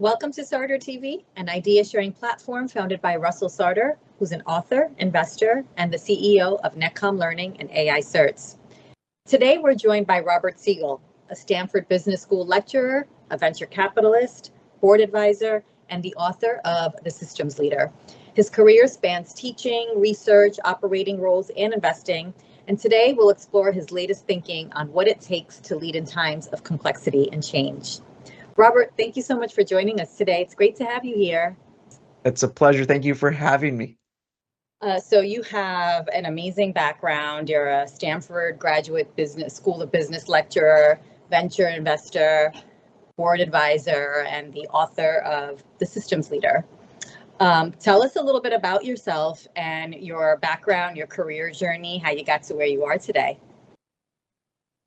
Welcome to Sartor TV, an idea sharing platform founded by Russell Sartor, who's an author, investor, and the CEO of Netcom Learning and AI Certs. Today, we're joined by Robert Siegel, a Stanford Business School lecturer, a venture capitalist, board advisor, and the author of The Systems Leader. His career spans teaching, research, operating roles, and investing. And today, we'll explore his latest thinking on what it takes to lead in times of complexity and change. Robert, thank you so much for joining us today. It's great to have you here. It's a pleasure. Thank you for having me. So you have an amazing background. You're a Stanford graduate business school of business lecturer, venture investor, board advisor, and the author of The Systems Leader. Tell us a little bit about yourself and your background, your career journey, how you got to where you are today.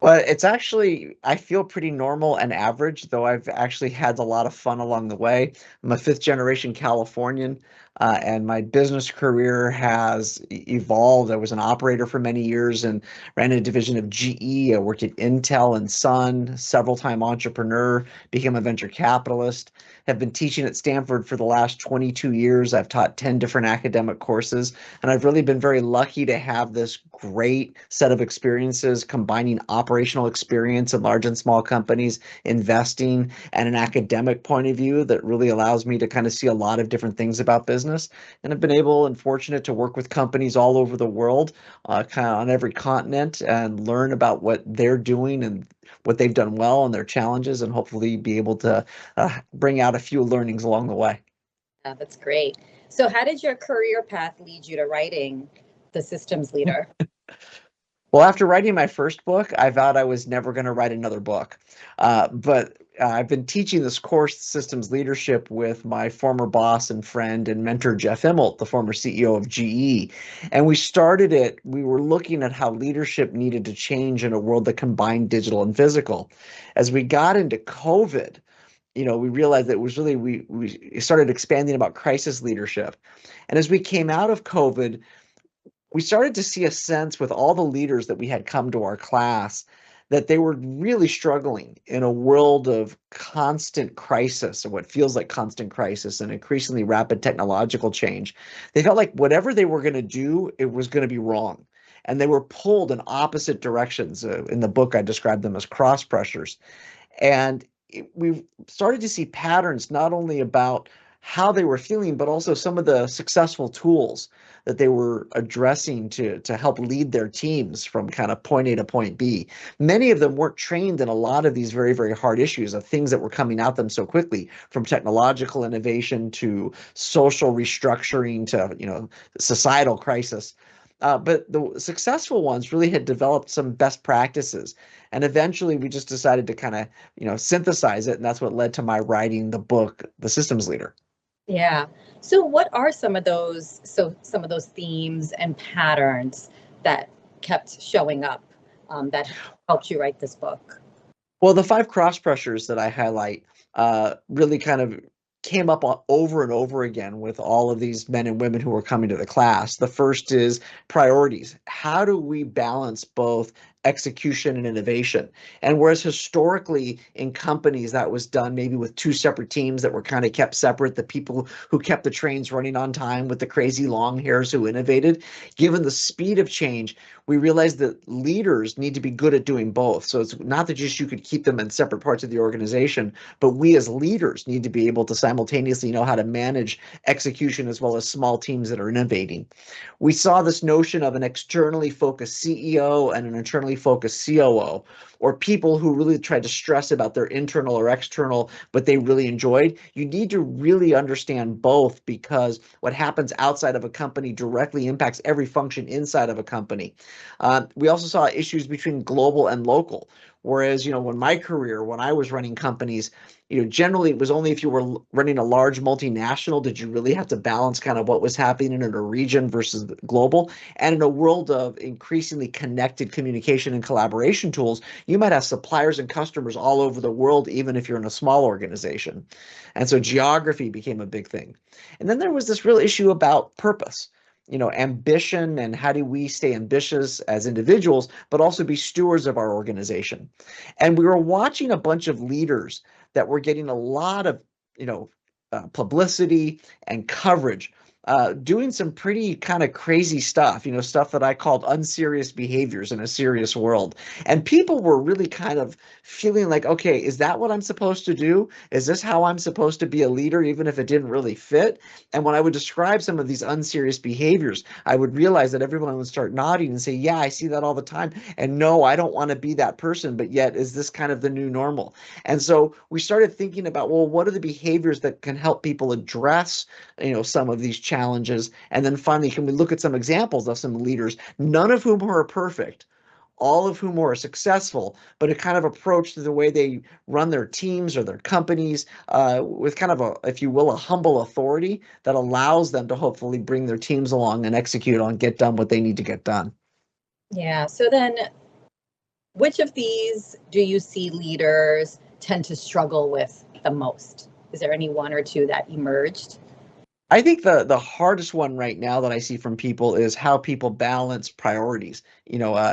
Well, it's actually, I feel pretty normal and average, though I've actually had a lot of fun along the way. I'm a fifth generation Californian, and my business career has evolved. I was an operator for many years and ran a division of GE. I worked at Intel and Sun, several-time entrepreneur, became a venture capitalist, have been teaching at Stanford for the last 22 years. I've taught 10 different academic courses, and I've really been very lucky to have this great set of experiences combining operational experience in large and small companies, investing, and an academic point of view that really allows me to kind of see a lot of different things about business. And I've been able and fortunate to work with companies all over the world, kind of on every continent, and learn about what they're doing and what they've done well and their challenges, and hopefully be able to bring out a few learnings along the way. Yeah, that's great. So how did your career path lead you to writing The Systems Leader? Well, after writing my first book, I vowed I was never going to write another book. But I've been teaching this course, Systems Leadership, with my former boss and friend and mentor, Jeff Immelt, the former CEO of GE. And we started it, we were looking at how leadership needed to change in a world that combined digital and physical. As we got into COVID, we realized that it was really, we started expanding about crisis leadership. And as we came out of COVID, we started to see a sense with all the leaders that we had come to our class that they were really struggling in a world of constant crisis, or what feels like constant crisis, and increasingly rapid technological change. They felt like whatever they were going to do, it was going to be wrong. And they were pulled in opposite directions. In the book, I described them as cross pressures. And we started to see patterns not only about how they were feeling, but also some of the successful tools that they were addressing to help lead their teams from kind of point A to point B. Many of them weren't trained in a lot of these very, very hard issues of things that were coming at them so quickly, from technological innovation to social restructuring to, societal crisis. But the successful ones really had developed some best practices. And eventually we just decided to kind of, synthesize it. And that's what led to my writing the book, The Systems Leader. Yeah. So what are some of those themes and patterns that kept showing up that helped you write this book? Well, the 5 cross pressures that I highlight really kind of came up over and over again with all of these men and women who were coming to the class. The first is priorities. How do we balance both execution and innovation? And whereas historically in companies that was done maybe with 2 separate teams that were kind of kept separate, the people who kept the trains running on time with the crazy long hairs who innovated, given the speed of change, we realized that leaders need to be good at doing both. So it's not that just you could keep them in separate parts of the organization, but we as leaders need to be able to simultaneously know how to manage execution as well as small teams that are innovating. We saw this notion of an externally focused CEO and an internally focused COO, or people who really tried to stress about their internal or external, but they really enjoyed. You need to really understand both, because what happens outside of a company directly impacts every function inside of a company. We also saw issues between global and local. Whereas, in my career, when I was running companies, generally it was only if you were running a large multinational did you really have to balance kind of what was happening in a region versus global. And in a world of increasingly connected communication and collaboration tools, you might have suppliers and customers all over the world, even if you're in a small organization. And so geography became a big thing. And then there was this real issue about purpose. Ambition, and how do we stay ambitious as individuals, but also be stewards of our organization. And we were watching a bunch of leaders that were getting a lot of publicity and coverage, doing some pretty kind of crazy stuff, stuff that I called unserious behaviors in a serious world. And people were really kind of feeling like, okay, is that what I'm supposed to do? Is this how I'm supposed to be a leader, even if it didn't really fit? And when I would describe some of these unserious behaviors, I would realize that everyone would start nodding and say, yeah, I see that all the time. And no, I don't want to be that person, but yet is this kind of the new normal? And so we started thinking about, well, what are the behaviors that can help people address, some of these challenges? And then finally, can we look at some examples of some leaders, none of whom are perfect, all of whom are successful, but a kind of approach to the way they run their teams or their companies, with kind of a, if you will, a humble authority that allows them to hopefully bring their teams along and execute on, get done what they need to get done. Yeah. So then which of these do you see leaders tend to struggle with the most? Is there any one or two that emerged? I think the hardest one right now that I see from people is how people balance priorities,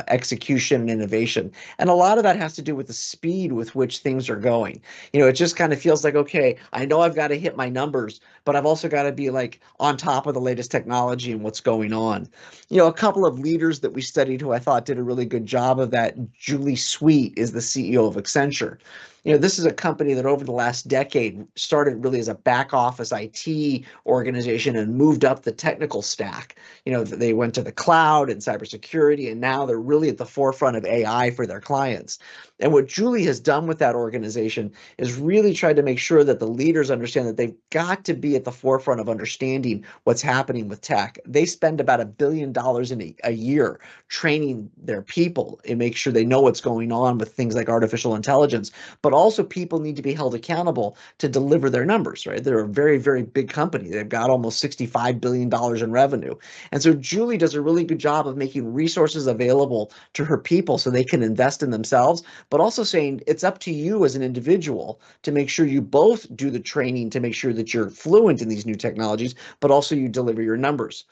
execution and innovation. And a lot of that has to do with the speed with which things are going. It just kind of feels like, okay, I know I've got to hit my numbers, but I've also got to be like on top of the latest technology and what's going on. A couple of leaders that we studied who I thought did a really good job of that. Julie Sweet is the CEO of Accenture. This is a company that over the last decade started really as a back office IT organization and moved up the technical stack. They went to the cloud and cybersecurity, and now they're really at the forefront of AI for their clients. And what Julie has done with that organization is really tried to make sure that the leaders understand that they've got to be at the forefront of understanding what's happening with tech. They spend about $1 billion in a year training their people and make sure they know what's going on with things like artificial intelligence. But also people need to be held accountable to deliver their numbers, right? They're a very, very big company. They've got almost $65 billion in revenue. And so Julie does a really good job of making resources available to her people so they can invest in themselves, but also saying it's up to you as an individual to make sure you both do the training to make sure that you're fluent in these new technologies, but also you deliver your numbers.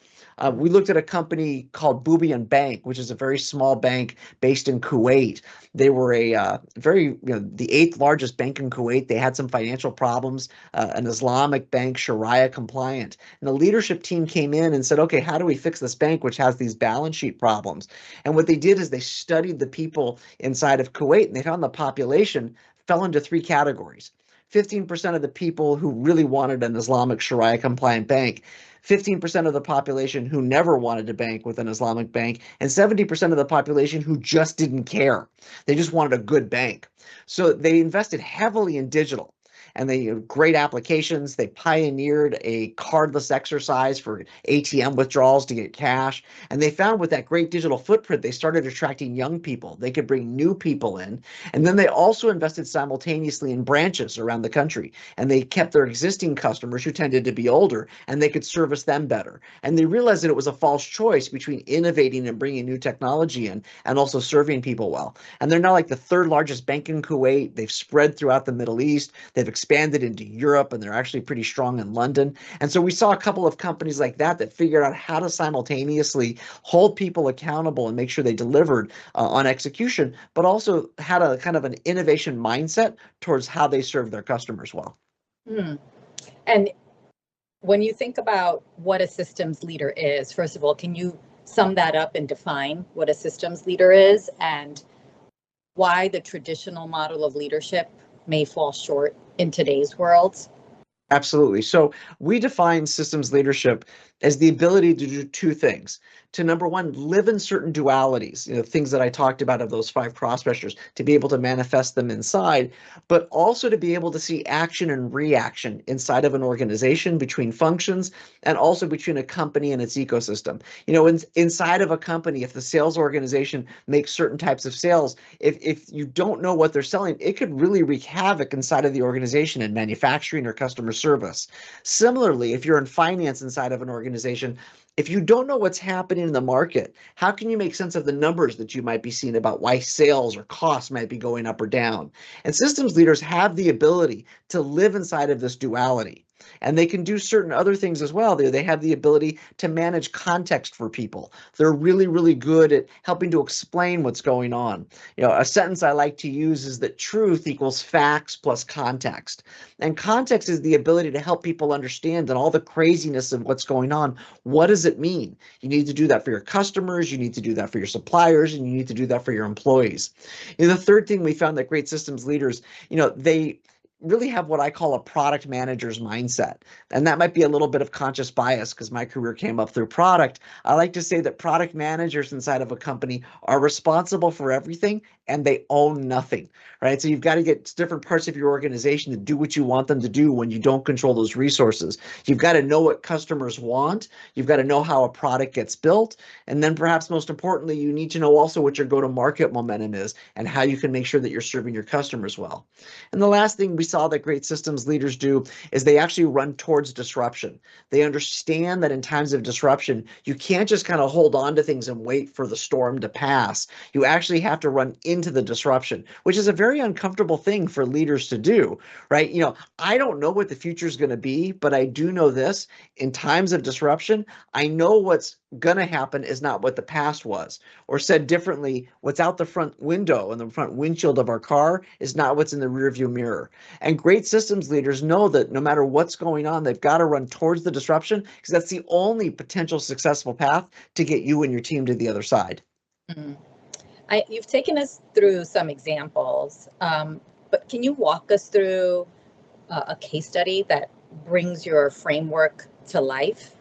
We looked at a company called Boubian Bank, which is a very small bank based in Kuwait. They were the eighth largest bank in Kuwait. They had some financial problems, an Islamic bank, Sharia compliant. And the leadership team came in and said, okay, how do we fix this bank, which has these balance sheet problems? And what they did is they studied the people inside of Kuwait, and they found the population fell into three categories. 15% of the people who really wanted an Islamic Sharia compliant bank, 15% of the population who never wanted to bank with an Islamic bank, and 70% of the population who just didn't care. They just wanted a good bank. So they invested heavily in digital. And they great applications. They pioneered a cardless exercise for ATM withdrawals to get cash. And they found with that great digital footprint, they started attracting young people. They could bring new people in. And then they also invested simultaneously in branches around the country. And they kept their existing customers who tended to be older, and they could service them better. And they realized that it was a false choice between innovating and bringing new technology in and also serving people well. And they're now like the third largest bank in Kuwait. They've spread throughout the Middle East. They've expanded into Europe, and they're actually pretty strong in London. And so we saw a couple of companies like that figured out how to simultaneously hold people accountable and make sure they delivered on execution, but also had a kind of an innovation mindset towards how they serve their customers well. And when you think about what a systems leader is, first of all, can you sum that up and define what a systems leader is and why the traditional model of leadership may fall short in today's world? Absolutely. So we define systems leadership as the ability to do two things. To number one, live in certain dualities, things that I talked about of those 5 cross pressures, to be able to manifest them inside, but also to be able to see action and reaction inside of an organization, between functions, and also between a company and its ecosystem. Inside of a company, if the sales organization makes certain types of sales, if you don't know what they're selling, it could really wreak havoc inside of the organization in manufacturing or customer service. Similarly, if you're in finance inside of an organization, if you don't know what's happening in the market, how can you make sense of the numbers that you might be seeing about why sales or costs might be going up or down? And systems leaders have the ability to live inside of this duality. And they can do certain other things as well. They have the ability to manage context for people. They're really, really good at helping to explain what's going on. A sentence I like to use is that truth equals facts plus context. And context is the ability to help people understand and all the craziness of what's going on. What does it mean? You need to do that for your customers, you need to do that for your suppliers, and you need to do that for your employees. The third thing we found that great systems leaders, they really have what I call a product manager's mindset. And that might be a little bit of conscious bias because my career came up through product. I like to say that product managers inside of a company are responsible for everything and they own nothing, right? So you've got to get different parts of your organization to do what you want them to do when you don't control those resources. You've got to know what customers want. You've got to know how a product gets built. And then perhaps most importantly, you need to know also what your go-to-market momentum is and how you can make sure that you're serving your customers well. And the last thing we saw that great systems leaders do is they actually run towards disruption. They understand that in times of disruption, you can't just kind of hold on to things and wait for the storm to pass. You actually have to run into the disruption, which is a very uncomfortable thing for leaders to do, right? I don't know what the future is going to be, but I do know this. In times of disruption, I know what's going to happen is not what the past was. Or said differently, what's out the front window and the front windshield of our car is not what's in the rearview mirror. And great systems leaders know that no matter what's going on, they've got to run towards the disruption because that's the only potential successful path to get you and your team to the other side. Mm-hmm. You've taken us through some examples, but can you walk us through a case study that brings your framework to life?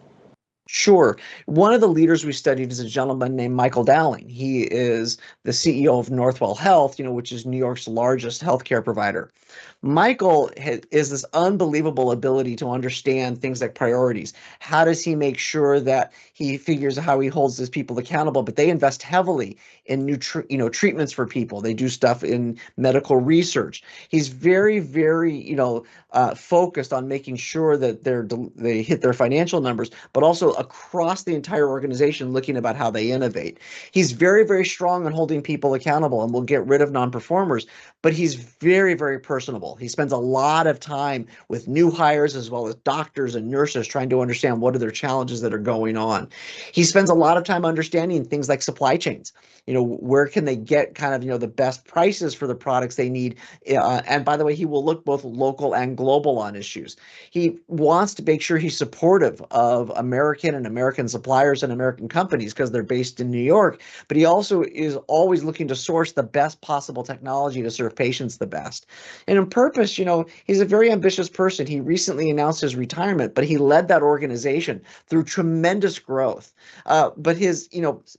Sure. One of the leaders we studied is a gentleman named Michael Dowling. He is the CEO of Northwell Health, which is New York's largest healthcare provider. Michael is this unbelievable ability to understand things like priorities. How does he make sure that he figures how he holds his people accountable? But they invest heavily in new treatments for people. They do stuff in medical research. He's very, very focused on making sure that they hit their financial numbers, but also across the entire organization looking about how they innovate. He's very, very strong on holding people accountable and will get rid of non-performers, but he's very, very personable. He spends a lot of time with new hires as well as doctors and nurses trying to understand what are their challenges that are going on. He spends a lot of time understanding things like supply chains. Where can they get kind of, the best prices for the products they need? And by the way, he will look both local and global on issues. He wants to make sure he's supportive of American and American suppliers and American companies because they're based in New York, but he also is always looking to source the best possible technology to serve patients the best. And on purpose, he's a very ambitious person. He recently announced his retirement, but he led that organization through tremendous growth. But his,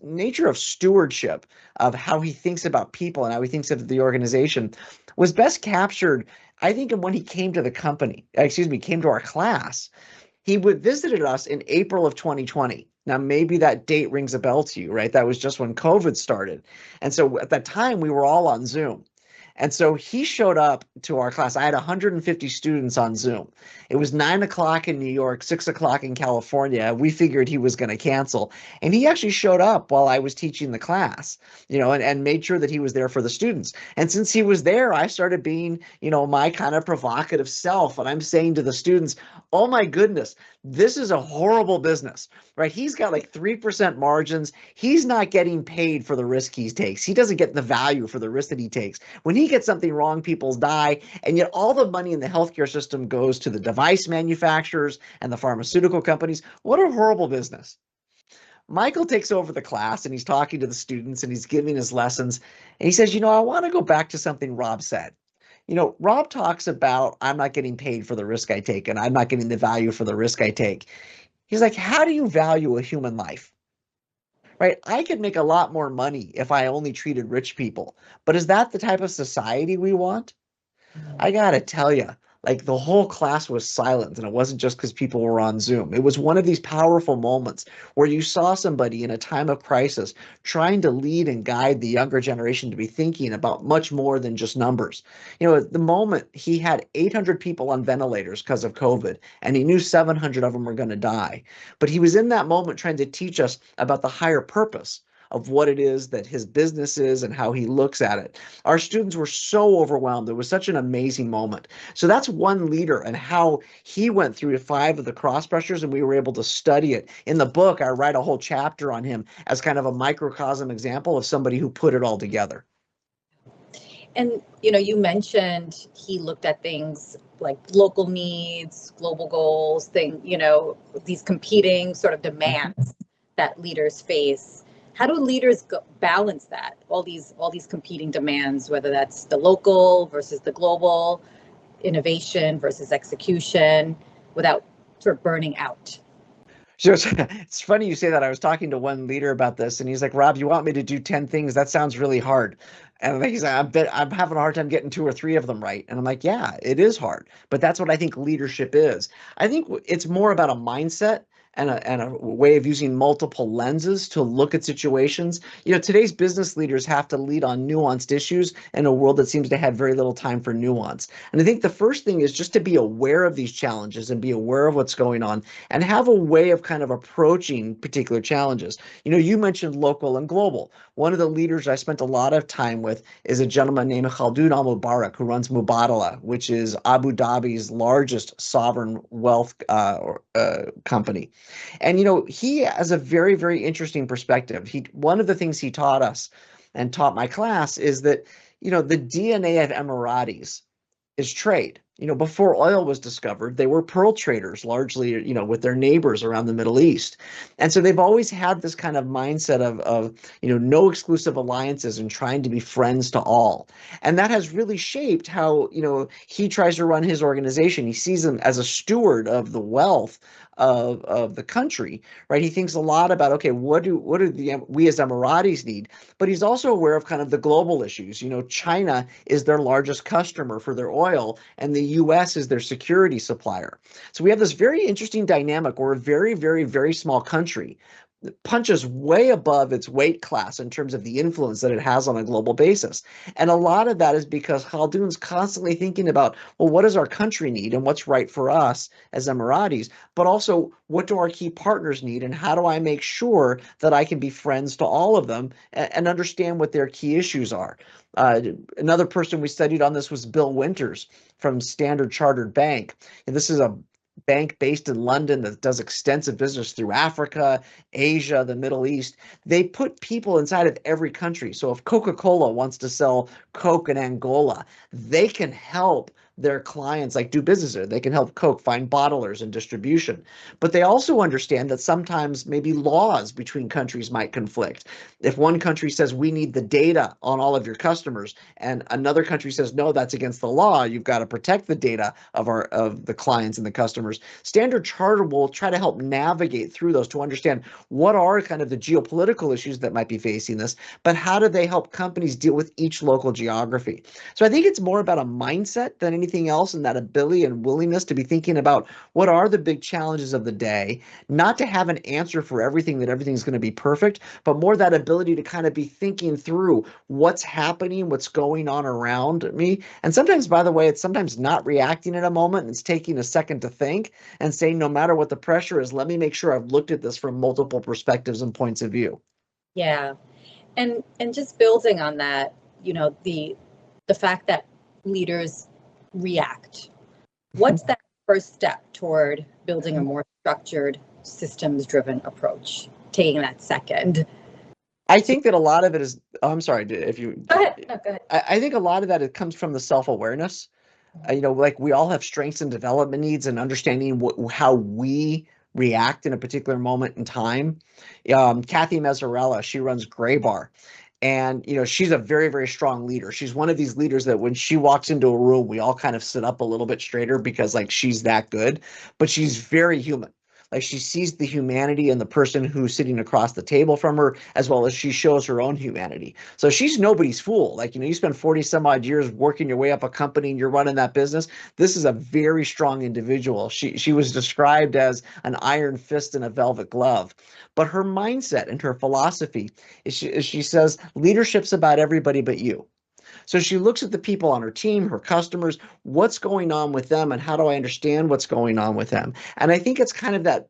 nature of stewardship, of how he thinks about people and how he thinks of the organization was best captured, I think, when he came to came to our class. He visited us in April of 2020. Now, maybe that date rings a bell to you, right? That was just when COVID started. And so at that time, we were all on Zoom. And so he showed up to our class. I had 150 students on Zoom. It was 9 o'clock in New York, 6 o'clock in California. We figured he was going to cancel. And he actually showed up while I was teaching the class, and made sure that he was there for the students. And since he was there, I started being, my kind of provocative self. And I'm saying to the students, oh my goodness, this is a horrible business, right? He's got like 3% margins. He's not getting paid for the risk he takes. He doesn't get the value for the risk that he takes. When he gets something wrong, people die. And yet all the money in the healthcare system goes to the device manufacturers and the pharmaceutical companies. What a horrible business. Michael takes over the class and he's talking to the students and he's giving his lessons. And he says, I want to go back to something Rob said. Rob talks about, I'm not getting paid for the risk I take and I'm not getting the value for the risk I take. He's like, how do you value a human life? Right? I could make a lot more money if I only treated rich people. But is that the type of society we want? I gotta tell you, like the whole class was silent, and it wasn't just because people were on Zoom. It was one of these powerful moments where you saw somebody in a time of crisis trying to lead and guide the younger generation to be thinking about much more than just numbers. At the moment, he had 800 people on ventilators because of COVID, and he knew 700 of them were going to die. But he was in that moment trying to teach us about the higher purpose of what it is that his business is and how he looks at it. Our students were so overwhelmed. It was such an amazing moment. So that's one leader and how he went through 5 of the cross pressures, and we were able to study it. In the book, I write a whole chapter on him as kind of a microcosm example of somebody who put it all together. And, you mentioned he looked at things like local needs, global goals, these competing sort of demands that leaders face. How do leaders balance that? All these competing demands, whether that's the local versus the global, innovation versus execution, without sort of burning out? So it's funny you say that. I was talking to one leader about this, and he's like, "Rob, you want me to do 10 things? That sounds really hard." And he's like, I'm having a hard time getting 2 or 3 of them right. And I'm like, yeah, it is hard, but that's what I think leadership is. I think it's more about a mindset and a way of using multiple lenses to look at situations. Today's business leaders have to lead on nuanced issues in a world that seems to have very little time for nuance. And I think the first thing is just to be aware of these challenges and be aware of what's going on and have a way of kind of approaching particular challenges. You mentioned local and global. One of the leaders I spent a lot of time with is a gentleman named Khaldoon Al-Mubarak, who runs Mubadala, which is Abu Dhabi's largest sovereign wealth company. And he has a very, very interesting perspective. One of the things he taught us and taught my class is that the DNA of Emiratis is trade. Before oil was discovered, they were pearl traders largely, with their neighbors around the Middle East. And so they've always had this kind of mindset of no exclusive alliances and trying to be friends to all. And that has really shaped how, he tries to run his organization. He sees them as a steward of the wealth of the country, right? He thinks a lot about, okay, what do we as Emiratis need? But he's also aware of kind of the global issues. China is their largest customer for their oil, and the US is their security supplier. So we have this very interesting dynamic. We're a very, very, very small country that punches way above its weight class in terms of the influence that it has on a global basis. And a lot of that is because Khaldoon's constantly thinking about, well, what does our country need and what's right for us as Emiratis, but also what do our key partners need and how do I make sure that I can be friends to all of them and understand what their key issues are. Another person we studied on this was Bill Winters from Standard Chartered Bank. And this is a bank based in London that does extensive business through Africa, Asia, the Middle East. They put people inside of every country. So if Coca-Cola wants to sell Coke in Angola, they can help their clients do business there. They can help Coke find bottlers and distribution. But they also understand that sometimes maybe laws between countries might conflict. If one country says we need the data on all of your customers and another country says no, that's against the law, you've got to protect the data of the clients and the customers. Standard Chartered will try to help navigate through those to understand what are kind of the geopolitical issues that might be facing this, but how do they help companies deal with each local geography? So I think it's more about a mindset than anything else, and that ability and willingness to be thinking about what are the big challenges of the day, not to have an answer for everything, that everything's going to be perfect, but more that ability to kind of be thinking through what's happening, what's going on around me. And sometimes, by the way, it's sometimes not reacting in a moment. It's taking a second to think and saying, no matter what the pressure is, let me make sure I've looked at this from multiple perspectives and points of view. Yeah. And just building on that, the fact that leaders react. What's that first step toward building a more structured, systems-driven approach? Taking that second. I think that a lot of it is, I'm sorry, if you go ahead. No, go ahead. I think a lot of that it comes from the self-awareness. We all have strengths and development needs and understanding how we react in a particular moment in time. Kathy Mazzarella, she runs Gray Bar. And, she's a very, very strong leader. She's one of these leaders that when she walks into a room, we all kind of sit up a little bit straighter because she's that good, but she's very human. She sees the humanity in the person who's sitting across the table from her, as well as she shows her own humanity. So she's nobody's fool. You spend 40 some odd years working your way up a company and you're running that business. This is a very strong individual. She was described as an iron fist in a velvet glove. But her mindset and her philosophy is she says leadership's about everybody but you. So she looks at the people on her team, her customers, what's going on with them, and how do I understand what's going on with them? And I think it's kind of that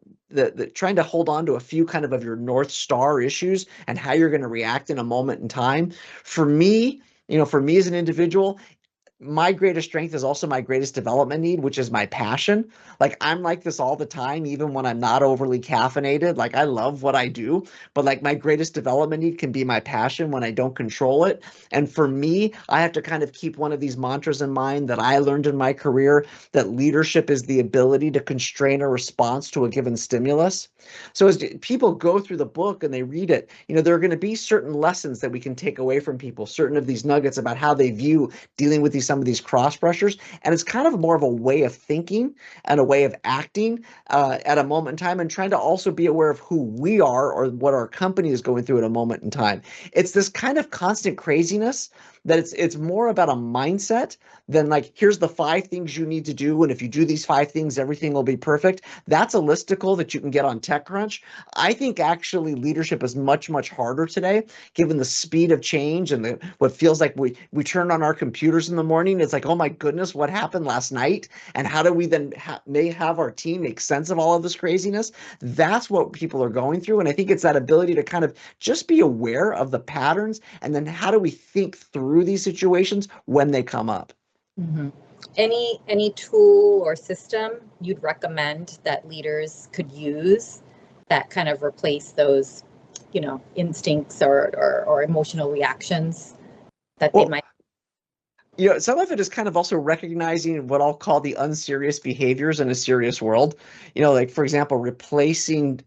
trying to hold on to a few kind of your North Star issues and how you're going to react in a moment in time. For me, for me as an individual, my greatest strength is also my greatest development need, which is my passion. Like I'm like this all the time, even when I'm not overly caffeinated. Like I love what I do, but like my greatest development need can be my passion when I don't control it. And for me, I have to kind of keep one of these mantras in mind that I learned in my career, that leadership is the ability to constrain a response to a given stimulus. So as people go through the book and they read it, there are going to be certain lessons that we can take away from people, certain of these nuggets about how they view dealing with some of these cross pressures. And it's kind of more of a way of thinking and a way of acting at a moment in time, and trying to also be aware of who we are or what our company is going through at a moment in time. It's this kind of constant craziness that it's more about a mindset than like, here's the 5 things you need to do, and if you do these 5 things, everything will be perfect. That's a listicle that you can get on TechCrunch. I think actually leadership is much, much harder today, given the speed of change and what feels like we turn on our computers in the morning. It's like, oh my goodness, what happened last night? And how do we then may have our team make sense of all of this craziness? That's what people are going through. And I think it's that ability to kind of just be aware of the patterns, and then how do we think through these situations when they come up. Mm-hmm. Any tool or system you'd recommend that leaders could use that kind of replace those, instincts or emotional reactions that they might? Some of it is kind of also recognizing what I'll call the unserious behaviors in a serious world. Like for example, replacing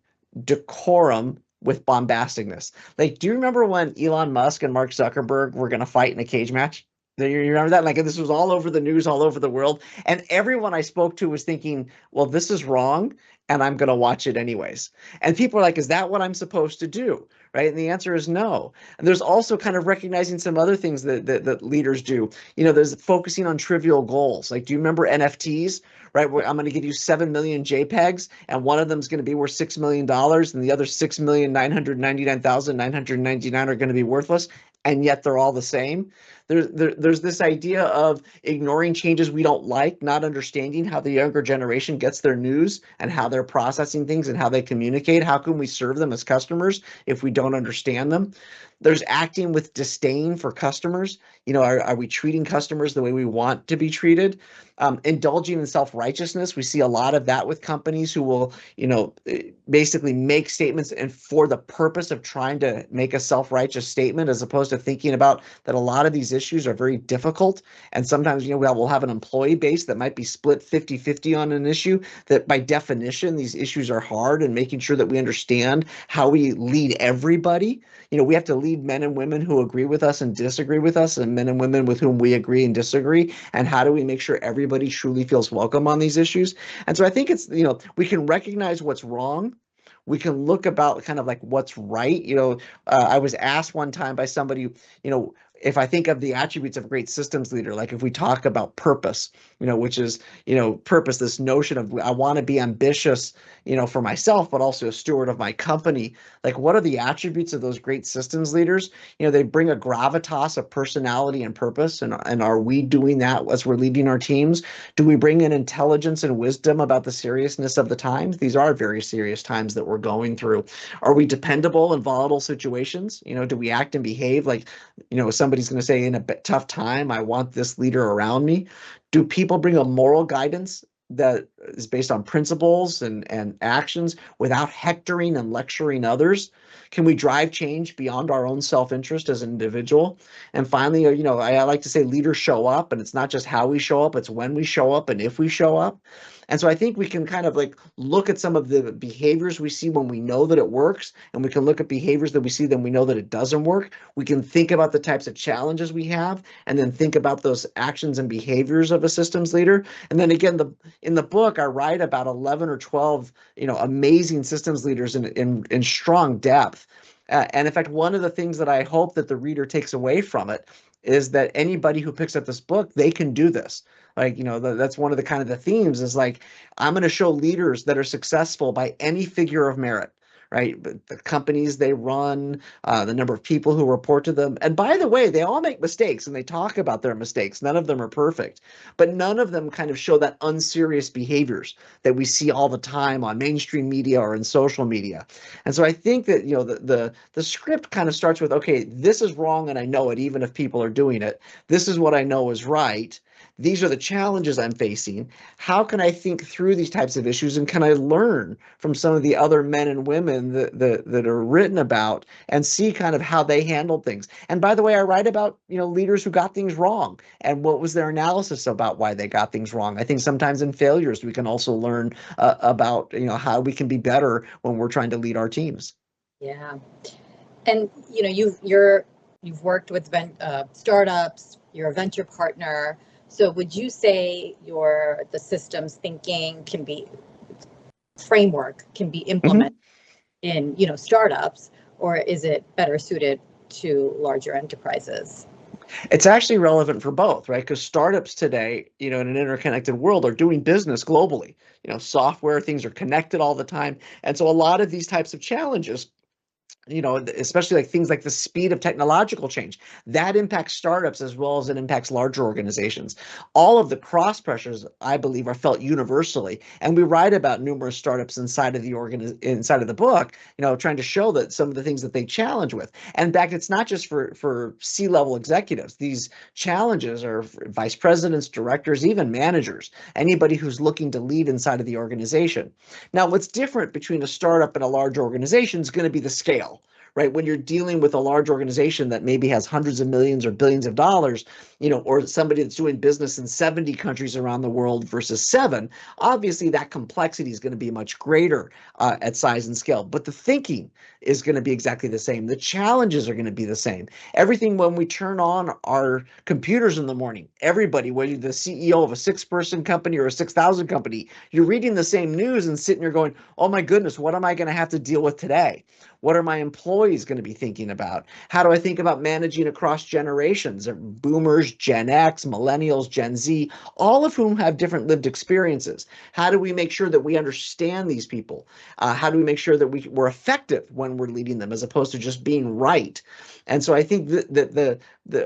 decorum with bombasticness. Like, do you remember when Elon Musk and Mark Zuckerberg were going to fight in a cage match? You remember that? Like, this was all over the news, all over the world. And everyone I spoke to was thinking, well, this is wrong, and I'm going to watch it anyways. And people are like, is that what I'm supposed to do? Right? And the answer is no. And there's also kind of recognizing some other things that leaders do. There's focusing on trivial goals. Like, do you remember NFTs? Right? Where I'm going to give you 7 million JPEGs, and one of them is going to be worth $6 million, and the other 6,999,999 are going to be worthless. And yet they're all the same. There's this idea of ignoring changes we don't like, not understanding how the younger generation gets their news and how they're processing things and how they communicate. How can we serve them as customers if we don't understand them? There's acting with disdain for customers. Are we treating customers the way we want to be treated? Indulging in self-righteousness. We see a lot of that with companies who will, basically make statements and for the purpose of trying to make a self-righteous statement, as opposed to thinking about that a lot of these issues are very difficult. And sometimes, we'll have an employee base that might be split 50-50 on an issue that by definition, these issues are hard, and making sure that we understand how we lead everybody. We have to lead men and women who agree with us and disagree with us, and men and women with whom we agree and disagree. And how do we make sure everybody truly feels welcome on these issues? And so I think it's, we can recognize what's wrong. We can look about kind of like what's right. I was asked one time by somebody, if I think of the attributes of a great systems leader, like if we talk about purpose, which is, purpose, this notion of I want to be ambitious, for myself, but also a steward of my company. Like, what are the attributes of those great systems leaders? They bring a gravitas of personality and purpose. And are we doing that as we're leading our teams? Do we bring in intelligence and wisdom about the seriousness of the times? These are very serious times that we're going through. Are we dependable in volatile situations? Do we act and behave like, somebody's going to say in a tough time, I want this leader around me? Do people bring a moral guidance that is based on principles and actions without hectoring and lecturing others? Can we drive change beyond our own self-interest as an individual? And finally, I like to say leaders show up, and it's not just how we show up, it's when we show up and if we show up. And so I think we can kind of like look at some of the behaviors we see when we know that it works, and we can look at behaviors that we see then we know that it doesn't work. We can think about the types of challenges we have, and then think about those actions and behaviors of a systems leader. And then again, in the book, I write about 11 or 12, amazing systems leaders in strong depth. And in fact, one of the things that I hope that the reader takes away from it is that anybody who picks up this book, they can do this. Like, that's one of the themes is like, I'm going to show leaders that are successful by any figure of merit, right? But the companies they run, the number of people who report to them. And by the way, they all make mistakes and they talk about their mistakes. None of them are perfect, but none of them kind of show that unserious behaviors that we see all the time on mainstream media or in social media. And so I think that, the script kind of starts with, okay, this is wrong and I know it, even if people are doing it. This is what I know is right. These are the challenges I'm facing. How can I think through these types of issues, and can I learn from some of the other men and women that are written about and see kind of how they handled things? And by the way, I write about, leaders who got things wrong and what was their analysis about why they got things wrong. I think sometimes in failures we can also learn about how we can be better when we're trying to lead our teams. Yeah, and you've worked with startups. You're a venture partner. So would you say the systems thinking framework can be implemented in, startups, or is it better suited to larger enterprises? It's actually relevant for both, right? Because startups today, in an interconnected world, are doing business globally. Software, things are connected all the time. And so a lot of these types of challenges, especially like things like the speed of technological change, that impacts startups as well as it impacts larger organizations. All of the cross pressures, I believe, are felt universally, and we write about numerous startups inside of the book, trying to show that some of the things that they challenge with. And in fact, it's not just for C-level executives. These challenges are for vice presidents, directors, even managers, anybody who's looking to lead inside of the organization. Now, what's different between a startup and a large organization is going to be the scale. Right? When you're dealing with a large organization that maybe has hundreds of millions or billions of dollars, or somebody that's doing business in 70 countries around the world versus 7, obviously that complexity is going to be much greater at size and scale. But the thinking is going to be exactly the same. The challenges are going to be the same. Everything, when we turn on our computers in the morning, everybody, whether you're the CEO of a 6-person company or a 6,000 company, you're reading the same news and sitting there going, oh my goodness, what am I going to have to deal with today? What are my employees going to be thinking about? How do I think about managing across generations? Boomers, Gen X, millennials, Gen Z, all of whom have different lived experiences. How do we make sure that we understand these people? How do we make sure that we're effective when we're leading them as opposed to just being right? And so I think that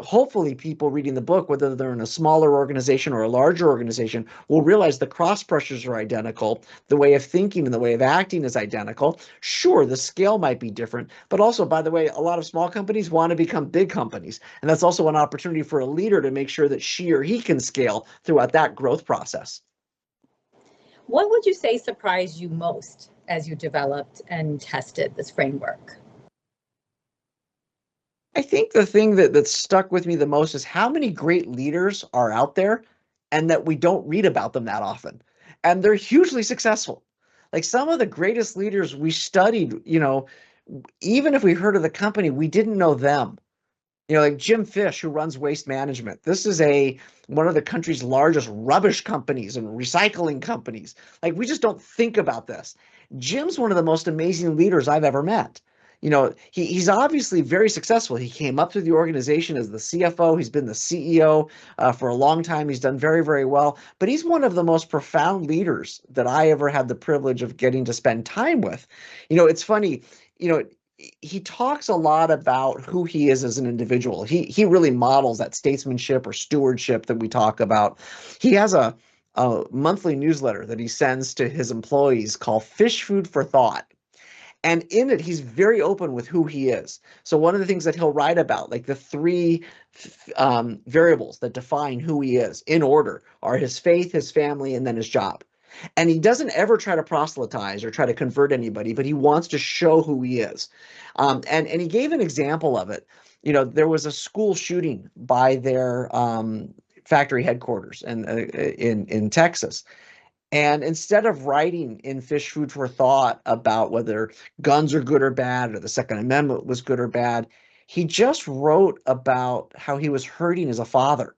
hopefully people reading the book, whether they're in a smaller organization or a larger organization, will realize the cross pressures are identical. The way of thinking and the way of acting is identical. Sure, the scale might be different, but also, by the way, a lot of small companies want to become big companies. And that's also an opportunity for a leader to make sure that she or he can scale throughout that growth process. What would you say surprised you most as you developed and tested this framework? I think the thing that stuck with me the most is how many great leaders are out there and that we don't read about them that often. And they're hugely successful. Like some of the greatest leaders we studied, even if we heard of the company, we didn't know them. Like Jim Fish, who runs Waste Management. This is one of the country's largest rubbish companies and recycling companies. Like we just don't think about this. Jim's one of the most amazing leaders I've ever met. He's obviously very successful. He came up through the organization as the CFO. He's been the CEO for a long time. He's done very, very well. But he's one of the most profound leaders that I ever had the privilege of getting to spend time with. It's funny, he talks a lot about who he is as an individual. He really models that statesmanship or stewardship that we talk about. He has a monthly newsletter that he sends to his employees called Fish Food for Thought. And in it, he's very open with who he is. So one of the things that he'll write about, like the 3 variables that define who he is in order, are his faith, his family, and then his job. And he doesn't ever try to proselytize or try to convert anybody, but he wants to show who he is. And he gave an example of it. There was a school shooting by their factory headquarters in Texas. And instead of writing in Fish Food for Thought about whether guns are good or bad or the Second Amendment was good or bad, he just wrote about how he was hurting as a father.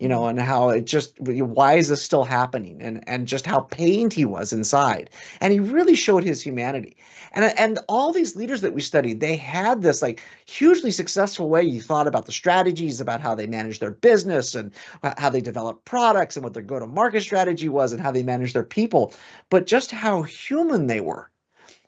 And how why is this still happening, and just how pained he was inside. And he really showed his humanity. And all these leaders that we studied, they had this like hugely successful way. You thought about the strategies, about how they managed their business and how they developed products and what their go-to-market strategy was and how they managed their people, but just how human they were.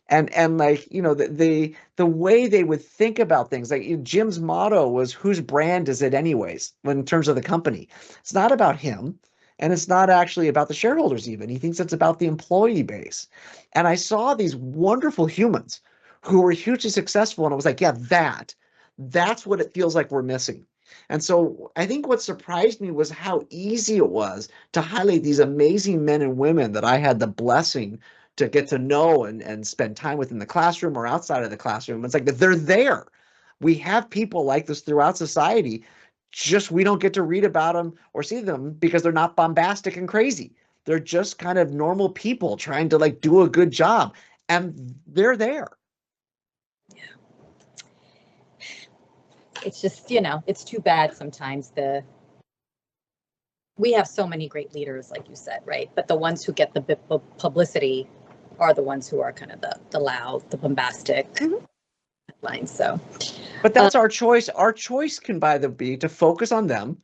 And like, you know, the way they would think about things, like Jim's motto was, whose brand is it anyways, when in terms of the company? It's not about him, and it's not actually about the shareholders even. He thinks it's about the employee base. And I saw these wonderful humans who were hugely successful, and I was like, yeah, that's what it feels like we're missing. And so I think what surprised me was how easy it was to highlight these amazing men and women that I had the blessing to get to know and spend time with in the classroom or outside of the classroom. It's like that they're there. We have people like this throughout society. Just we don't get to read about them or see them because they're not bombastic and crazy. They're just kind of normal people trying to like do a good job, and they're there. It's just, you know, it's too bad sometimes we have so many great leaders, like you said, right? But the ones who get the publicity are the ones who are kind of the loud, the bombastic headlines. So, but that's our choice. Our choice can either be to focus on them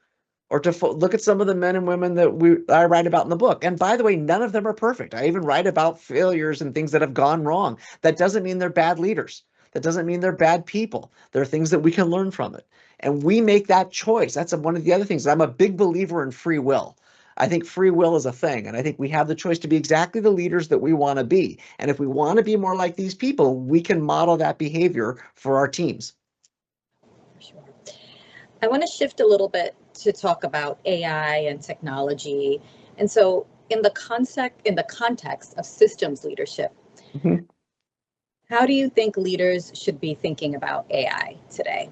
or to look at some of the men and women that I write about in the book. And by the way, none of them are perfect. I even write about failures and things that have gone wrong. That doesn't mean they're bad leaders. That doesn't mean they're bad people. There are things that we can learn from it. And we make that choice. That's one of the other things. I'm a big believer in free will. I think free will is a thing. And I think we have the choice to be exactly the leaders that we want to be. And if we want to be more like these people, we can model that behavior for our teams. Sure. I want to shift a little bit to talk about AI and technology. And so in the context of systems leadership, how do you think leaders should be thinking about AI today?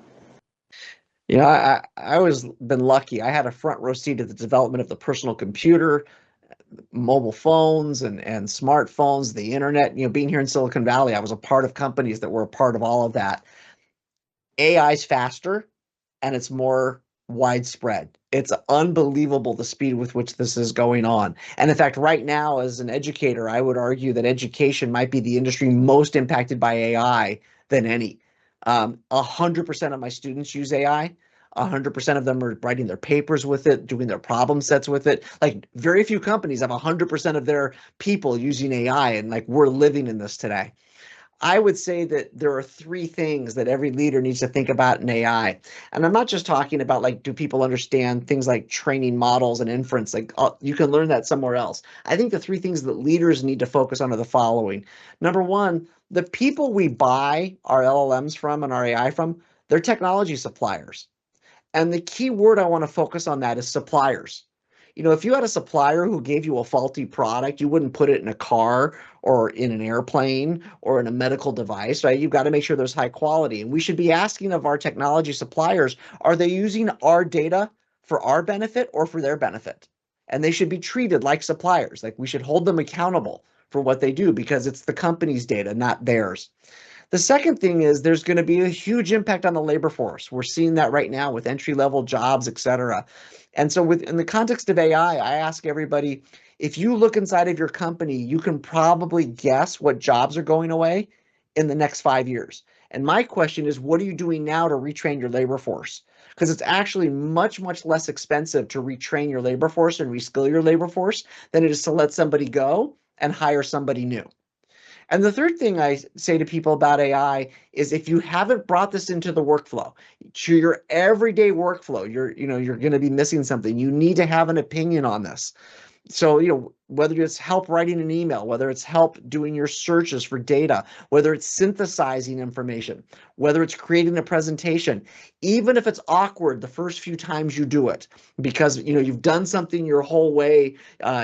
You know, I always been lucky. I had a front row seat at the development of the personal computer, mobile phones and smartphones, the internet. You know, being here in Silicon Valley, I was a part of companies that were a part of all of that. AI's faster and it's more widespread. It's unbelievable the speed with which this is going on. And in fact, right now, as an educator, I would argue that education might be the industry most impacted by AI than any. 100% of my students use AI. 100% of them are writing their papers with it, doing their problem sets with it. Like very few companies have 100% of their people using AI, and like we're living in this today. I would say that there are three things that every leader needs to think about in AI. And I'm not just talking about like, do people understand things like training models and inference? Like you can learn that somewhere else. I think the three things that leaders need to focus on are the following. Number one, the people we buy our LLMs from and our AI from, they're technology suppliers. And the key word I want to focus on that is suppliers. You know, if you had a supplier who gave you a faulty product, you wouldn't put it in a car or in an airplane or in a medical device, right? You've got to make sure there's high quality. And we should be asking of our technology suppliers, are they using our data for our benefit or for their benefit? And they should be treated like suppliers. Like we should hold them accountable for what they do because it's the company's data, not theirs. The second thing is there's going to be a huge impact on the labor force. We're seeing that right now with entry-level jobs, et cetera. And so in the context of AI, I ask everybody, if you look inside of your company, you can probably guess what jobs are going away in the next 5 years. And my question is, what are you doing now to retrain your labor force? Because it's actually much, much less expensive to retrain your labor force and reskill your labor force than it is to let somebody go and hire somebody new. And the third thing I say to people about AI is if you haven't brought this into the workflow, to your everyday workflow, you're going to be missing something. You need to have an opinion on this. So, you know, whether it's help writing an email, whether it's help doing your searches for data, whether it's synthesizing information, whether it's creating a presentation, even if it's awkward the first few times you do it, because, you know, you've done something your whole way,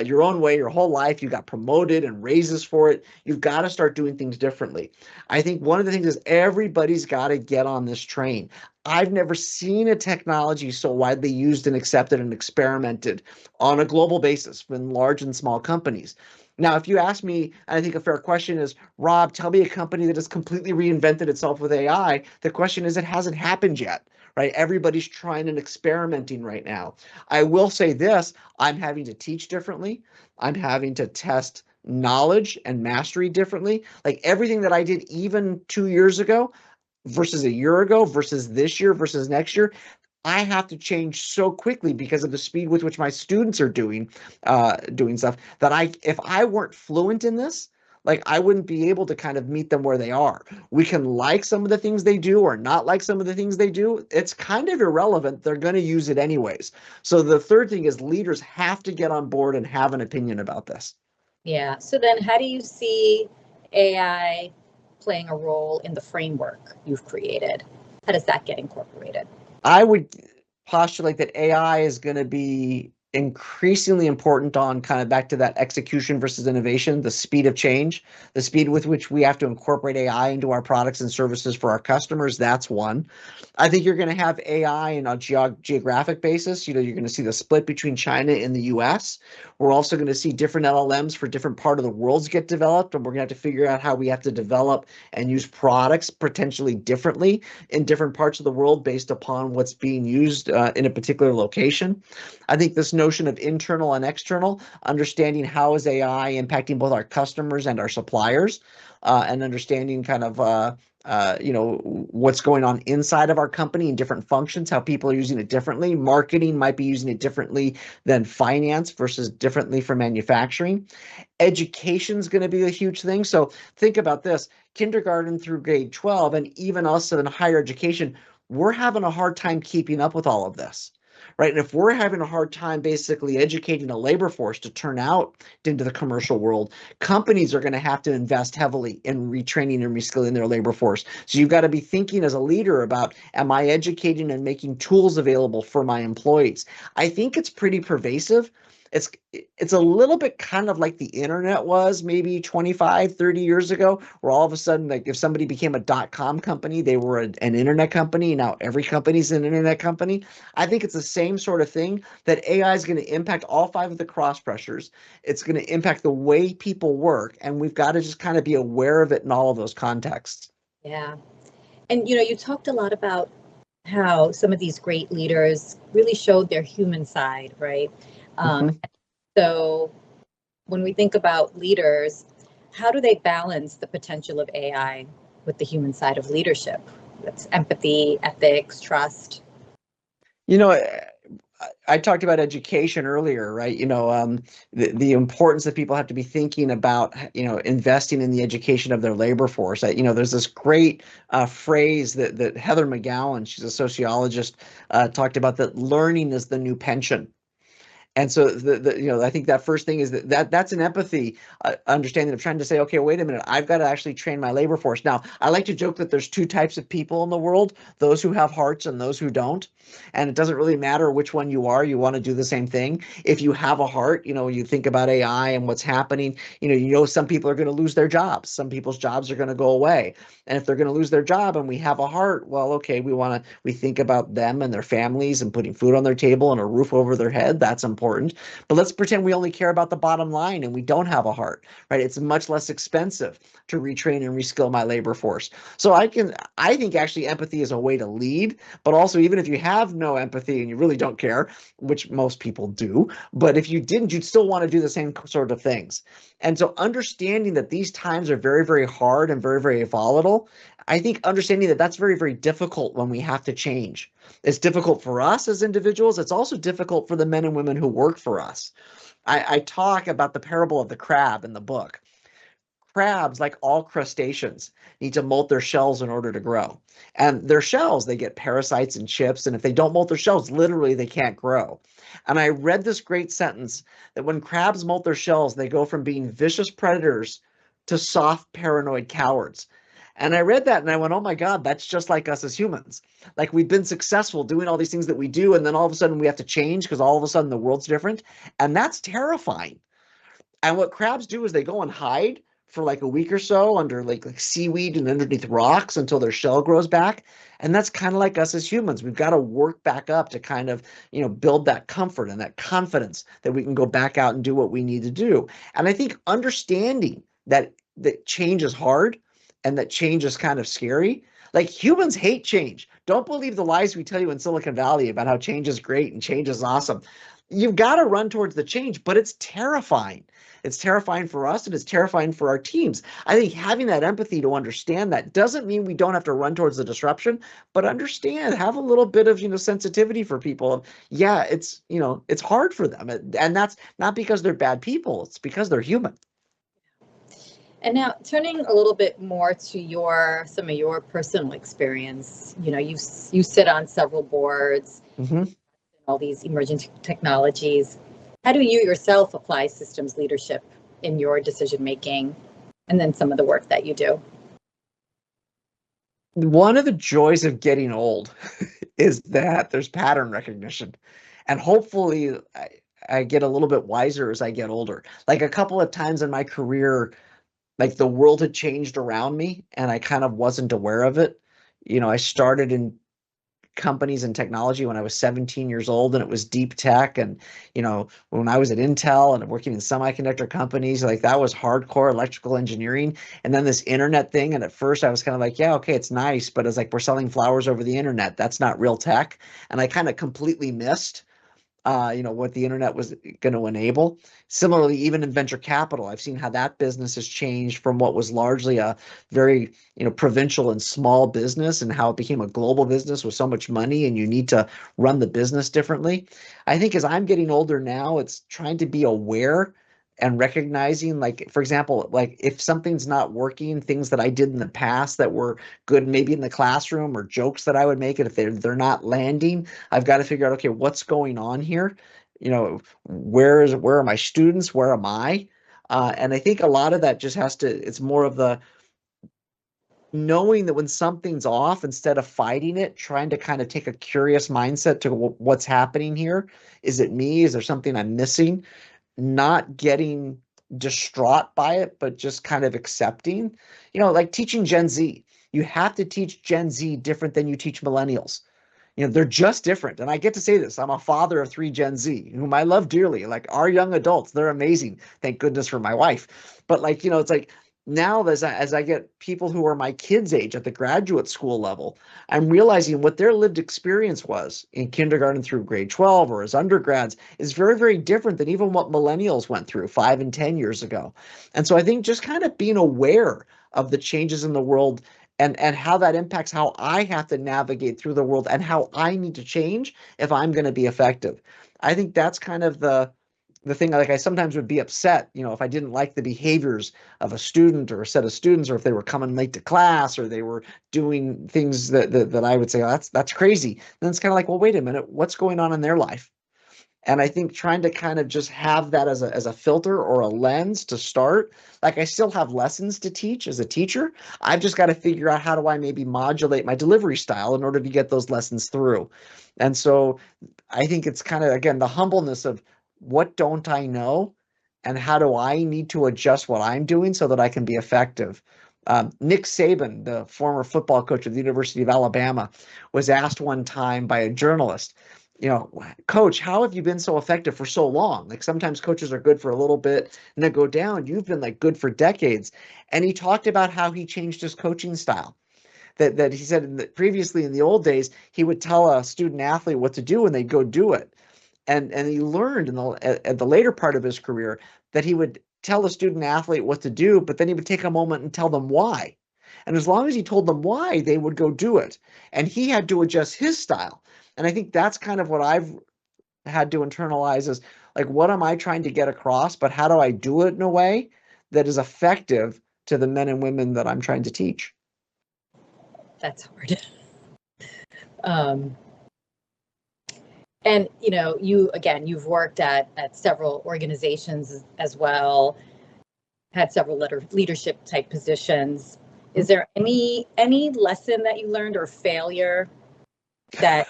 your own way, your whole life, you got promoted and raises for it. You've got to start doing things differently. I think one of the things is everybody's got to get on this train. I've never seen a technology so widely used and accepted and experimented on a global basis in large and small companies. Now, if you ask me, I think a fair question is, Rob, tell me a company that has completely reinvented itself with AI. The question is, it hasn't happened yet, right? Everybody's trying and experimenting right now. I will say this, I'm having to teach differently. I'm having to test knowledge and mastery differently. Like everything that I did even 2 years ago, versus a year ago versus this year versus next year, I have to change so quickly because of the speed with which my students are doing stuff that if I weren't fluent in this, Like I wouldn't be able to kind of meet them where they are. We can like some of the things they do or not like some of the things they do. It's kind of irrelevant. They're going to use it anyways. So the third thing is leaders have to get on board and have an opinion about this. Yeah. So then how do you see AI playing a role in the framework you've created? How does that get incorporated? I would postulate that AI is going to be increasingly important on kind of back to that execution versus innovation, the speed of change, the speed with which we have to incorporate AI into our products and services for our customers. That's one. I think you're going to have AI on a geographic basis. You're going to see the split between China and the US. We're also going to see different LLMs for different part of the worlds get developed, and we're going to have to figure out how we have to develop and use products potentially differently in different parts of the world based upon what's being used in a particular location. I think this notion of internal and external, understanding how is AI impacting both our customers and our suppliers, and understanding kind of what's going on inside of our company in different functions, how people are using it differently. Marketing might be using it differently than finance versus differently for manufacturing. Education is going to be a huge thing. So think about this, kindergarten through grade 12, and even us in higher education, we're having a hard time keeping up with all of this. Right. And if we're having a hard time basically educating a labor force to turn out into the commercial world, companies are going to have to invest heavily in retraining and reskilling their labor force. So you've got to be thinking as a leader about, am I educating and making tools available for my employees? I think it's pretty pervasive. It's a little bit kind of like the internet was maybe 25, 30 years ago, where all of a sudden, like if somebody became a .com company, they were an internet company. Now every company's an internet company. I think it's the same sort of thing, that AI is going to impact all five of the cross pressures. It's going to impact the way people work, and we've got to just kind of be aware of it in all of those contexts. Yeah. And you talked a lot about how some of these great leaders really showed their human side, right? Mhm. So when we think about leaders, how do they balance the potential of AI with the human side of leadership? That's empathy, ethics, trust. You know, I talked about education earlier, right? The importance that people have to be thinking about, investing in the education of their labor force. There's this great phrase that Heather McGowan, she's a sociologist, talked about, that learning is the new pension. And so I think that first thing is that's an empathy understanding of trying to say, okay, wait a minute, I've got to actually train my labor force. Now, I like to joke that there's two types of people in the world, those who have hearts and those who don't. And it doesn't really matter which one you are, you want to do the same thing. If you have a heart, you think about AI and what's happening, some people are going to lose their jobs. Some people's jobs are going to go away. And if they're going to lose their job and we have a heart, well, okay, we think about them and their families and putting food on their table and a roof over their head. That's important. But let's pretend we only care about the bottom line and we don't have a heart, right? It's much less expensive to retrain and reskill my labor force. So I think actually empathy is a way to lead, but also even if you have no empathy and you really don't care, which most people do, but if you didn't, you'd still want to do the same sort of things. And so understanding that these times are very, very hard and very, very volatile, I think understanding that that's very, very difficult when we have to change. It's difficult for us as individuals. It's also difficult for the men and women who work for us. I talk about the parable of the crab in the book. Crabs, like all crustaceans, need to molt their shells in order to grow. And their shells, they get parasites and chips. And if they don't molt their shells, literally they can't grow. And I read this great sentence that when crabs molt their shells, they go from being vicious predators to soft, paranoid cowards. And I read that and I went, oh my God, that's just like us as humans. Like we've been successful doing all these things that we do. And then all of a sudden we have to change because all of a sudden the world's different. And that's terrifying. And what crabs do is they go and hide for like a week or so under like seaweed and underneath rocks until their shell grows back. And that's kind of like us as humans. We've got to work back up to kind of, build that comfort and that confidence that we can go back out and do what we need to do. And I think understanding that change is hard and that change is kind of scary. Like humans hate change. Don't believe the lies we tell you in Silicon Valley about how change is great and change is awesome. You've got to run towards the change, but it's terrifying. It's terrifying for us and it's terrifying for our teams. I think having that empathy to understand that doesn't mean we don't have to run towards the disruption, but understand, have a little bit of, sensitivity for people. Yeah, it's hard for them. And that's not because they're bad people. It's because they're human. And now turning a little bit more to some of your personal experience, you sit on several boards, all these emerging technologies. How do you yourself apply systems leadership in your decision making, and then some of the work that you do? One of the joys of getting old is that there's pattern recognition, and hopefully I get a little bit wiser as I get older. Like a couple of times in my career, like the world had changed around me and I kind of wasn't aware of it. I started in companies and technology when I was 17 years old, and it was deep tech. And, when I was at Intel and working in semiconductor companies, like that was hardcore electrical engineering. And then this internet thing. And at first I was kind of like, yeah, okay, it's nice, but it's like we're selling flowers over the internet. That's not real tech. And I kind of completely missed what the internet was going to enable. Similarly, even in venture capital, I've seen how that business has changed from what was largely a very, provincial and small business, and how it became a global business with so much money, and you need to run the business differently. I think as I'm getting older now, it's trying to be aware and recognizing, like, for example, like if something's not working, things that I did in the past that were good, maybe in the classroom, or jokes that I would make, and if they're not landing, I've got to figure out, okay, what's going on here? Where are my students? Where am I? And I think a lot of that just it's more of the knowing that when something's off, instead of fighting it, trying to kind of take a curious mindset to what's happening here. Is it me? Is there something I'm missing? Not getting distraught by it, but just kind of accepting, like teaching Gen Z. You have to teach Gen Z different than you teach millennials. They're just different. And I get to say this. I'm a father of 3 Gen Z, whom I love dearly. Like our young adults, they're amazing. Thank goodness for my wife. But like, it's like now as I get people who are my kids' age at the graduate school level, I'm realizing what their lived experience was in kindergarten through grade 12 or as undergrads is very, very different than even what millennials went through 5 and 10 years ago. And so I think just kind of being aware of the changes in the world and how that impacts how I have to navigate through the world and how I need to change if I'm going to be effective. I think that's kind of the thing. Like I sometimes would be upset, if I didn't like the behaviors of a student or a set of students, or if they were coming late to class, or they were doing things that I would say, oh, that's crazy. Then it's kind of like, well, wait a minute, what's going on in their life? And I think trying to kind of just have that as a filter or a lens to start. Like I still have lessons to teach as a teacher. I've just got to figure out how do I maybe modulate my delivery style in order to get those lessons through. And so I think it's kind of, again, the humbleness of what don't I know and how do I need to adjust what I'm doing so that I can be effective. Nick Saban, the former football coach of the University of Alabama, was asked one time by a journalist, coach, how have you been so effective for so long? Like sometimes coaches are good for a little bit and then go down. You've been like good for decades. And he talked about how he changed his coaching style. That he said previously in the old days, he would tell a student athlete what to do and they'd go do it. And he learned at the later part of his career that he would tell a student athlete what to do, but then he would take a moment and tell them why. And as long as he told them why, they would go do it. And he had to adjust his style. And I think that's kind of what I've had to internalize is like, what am I trying to get across? But how do I do it in a way that is effective to the men and women that I'm trying to teach? That's hard. And you've worked at several organizations as well, had several leadership type positions. Is there any lesson that you learned or failure that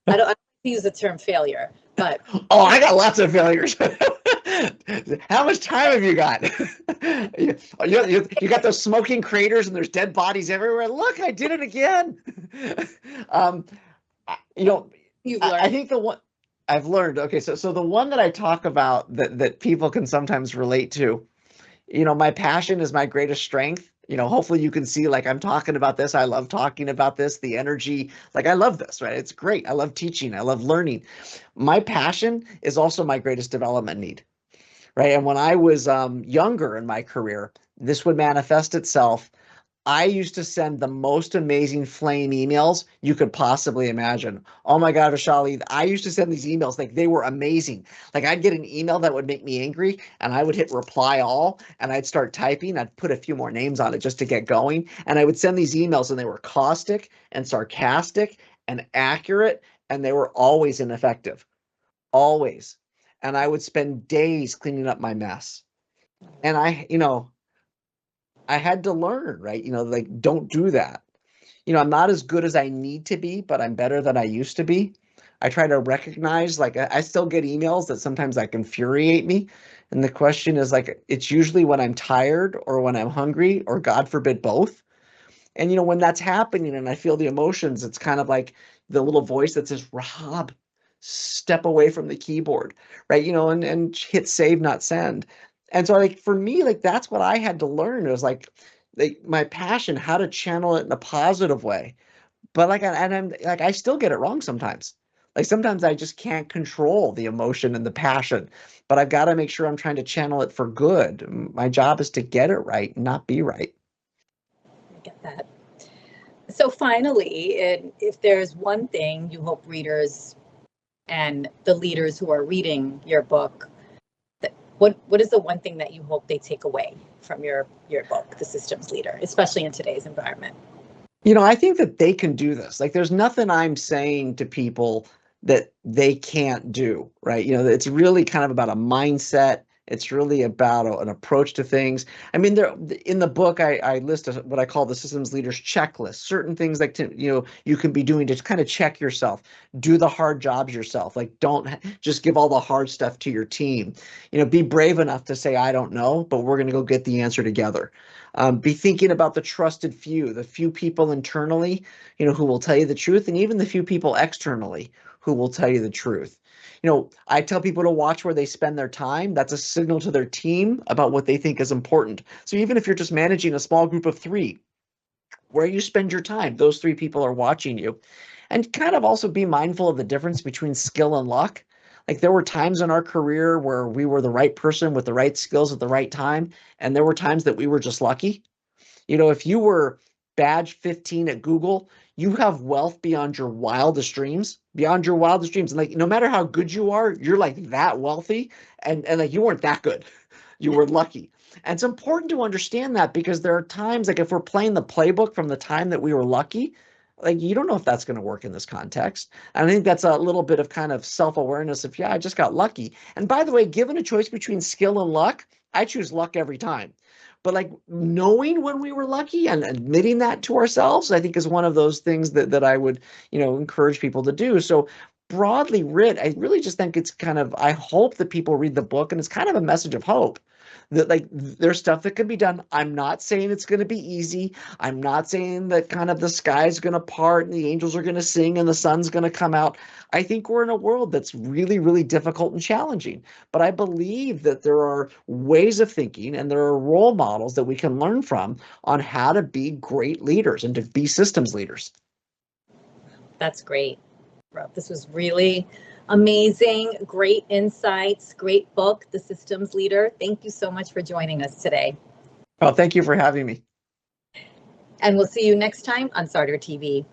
I don't use the term failure, but I got lots of failures. How much time have you got? You got those smoking craters and there's dead bodies everywhere. Look, I did it again. I think the one I've learned. Okay, so the one that I talk about that people can sometimes relate to, my passion is my greatest strength. Hopefully you can see, like, I'm talking about this. I love talking about this, the energy, like I love this, right? It's great. I love teaching. I love learning. My passion is also my greatest development need, right? And when I was younger in my career, this would manifest itself. I used to send the most amazing flame emails you could possibly imagine. Oh my God, Vishali, I used to send these emails like they were amazing. Like I'd get an email that would make me angry and I would hit reply all and I'd start typing. I'd put a few more names on it just to get going. And I would send these emails and they were caustic and sarcastic and accurate and they were always ineffective. Always. And I would spend days cleaning up my mess. And I had to learn, right? Like don't do that. I'm not as good as I need to be, but I'm better than I used to be. I try to recognize, like, I still get emails that sometimes like infuriate me. And the question is like, it's usually when I'm tired or when I'm hungry or God forbid both. And when that's happening and I feel the emotions, it's kind of like the little voice that says, Rob, step away from the keyboard, right? And hit save, not send. And so like for me, like that's what I had to learn. It was like my passion, how to channel it in a positive way. But like and I'm like I still get it wrong sometimes. Like sometimes I just can't control the emotion and the passion, but I've got to make sure I'm trying to channel it for good. My job is to get it right, not be right. I get that. So finally, if there's one thing you hope readers and the leaders who are reading your book, what is the one thing that you hope they take away from your book, The Systems Leader, especially in today's environment? I think that they can do this. Like, there's nothing I'm saying to people that they can't do, right? It's really kind of about a mindset. It's really about an approach to things. I mean, there in the book, I list what I call the systems leaders checklist, certain things like you can be doing to kind of check yourself, do the hard jobs yourself. Like, don't just give all the hard stuff to your team. Be brave enough to say, I don't know, but we're going to go get the answer together. Be thinking about the trusted few, the few people internally, who will tell you the truth, and even the few people externally who will tell you the truth. I tell people to watch where they spend their time. That's a signal to their team about what they think is important. So even if you're just managing a small group of 3, where you spend your time, those 3 people are watching you. And kind of also be mindful of the difference between skill and luck. Like there were times in our career where we were the right person with the right skills at the right time, and there were times that we were just lucky. If you were badge 15 at Google, you have wealth beyond your wildest dreams, beyond your wildest dreams. And like, no matter how good you are, you're like that wealthy and like you weren't that good. You were lucky. And it's important to understand that because there are times like if we're playing the playbook from the time that we were lucky, like you don't know if that's going to work in this context. And I think that's a little bit of kind of self-awareness of, yeah, I just got lucky. And by the way, given a choice between skill and luck, I choose luck every time. But like knowing when we were lucky and admitting that to ourselves, I think is one of those things that I would, encourage people to do. So broadly writ, I really just think it's kind of, I hope that people read the book and it's kind of a message of hope that like there's stuff that can be done. I'm not saying it's going to be easy. I'm not saying that kind of the sky's going to part and the angels are going to sing and the sun's going to come out. I think we're in a world that's really, really difficult and challenging. But I believe that there are ways of thinking and there are role models that we can learn from on how to be great leaders and to be systems leaders. That's great, Rob. This was really amazing. Great insights. Great book, The Systems Leader. Thank you so much for joining us today. Well, thank you for having me. And we'll see you next time on Starter TV.